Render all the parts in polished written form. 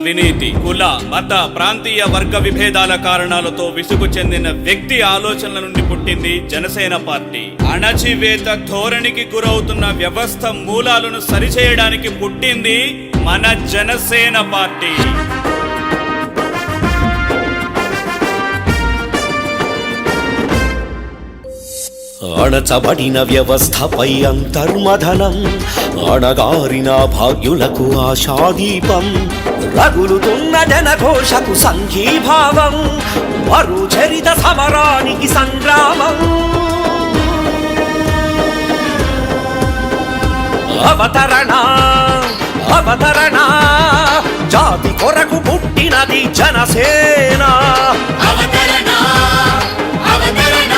వినీతి, కుల, మత, ప్రాంతీయ వర్గ విభేదాల కారణాలతో విసుగు చెందిన వ్యక్తి ఆలోచనల నుండి పుట్టింది జనసేన పార్టీ. అణచివేత ధోరణికి గురవుతున్న వ్యవస్థ మూలాలను సరిచేయడానికి పుట్టింది మన జనసేన పార్టీ. అణచబడిన వ్యవస్థపై అంతర్మథనం, అణగారిన భాగ్యులకు ఆశాదీపం, రగులుతున్న జనఘోషకు సంఘీభావం, మరు చరిత సమరానికి సంగ్రామం. అవతరణ అవతరణ, జాతి కొరకు పుట్టినది జనసేన. అవతరణ అవతరణ,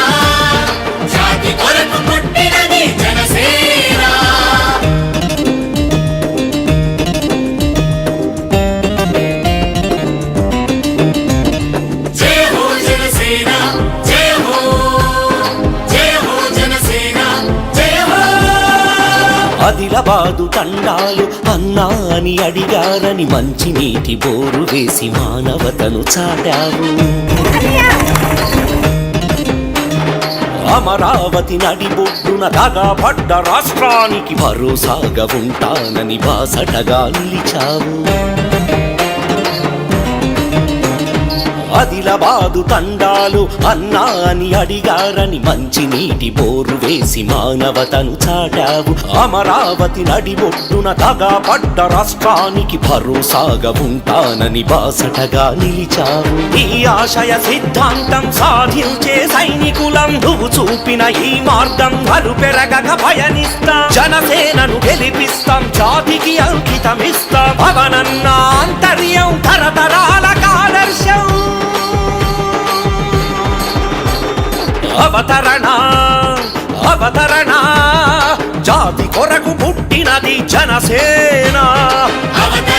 జాతి కొరకు పుట్టినది జనసేన. జయ హో జనసేన, జయ హో, జయ హో జనసేన, జయ హో. ఆదిలాబాదు తండాలు అన్నా అని అడిగారని మంచి నీటి బోరు వేసి మానవతను చాటావు. అమరావతి నడిబొడ్డున దగాపడ్డ రాష్ట్రానికి భరోసాగా ఉంటానని బాసటగా నిలిచావు. ఆదిలాబాదు తండాలు అన్నా అని అడిగారని మంచి నీటి బోరు వేసి మానవతను చాటావు. అమరావతి నడిబొడ్డున దగాపడ్డ రాష్ట్రానికి భరోసాగా ఉంటానని బాసటగా నిలిచావు. ఈ ఆశయ సిద్ధాంతం సాధించే సైనికులం, నువ్వు చూపిన ఈ మార్గం అలు పెరగక పయనిస్తాం. జనసేనను గెలిపిస్తాం, జాతికి అంకితమిస్తాం. పవనన్న ఆంతర్యం తరతరాలకు ఆదర్శం. అవతరణ అవతరణ, జాతి కొరకు పుట్టినది జనసేన. అవతరణ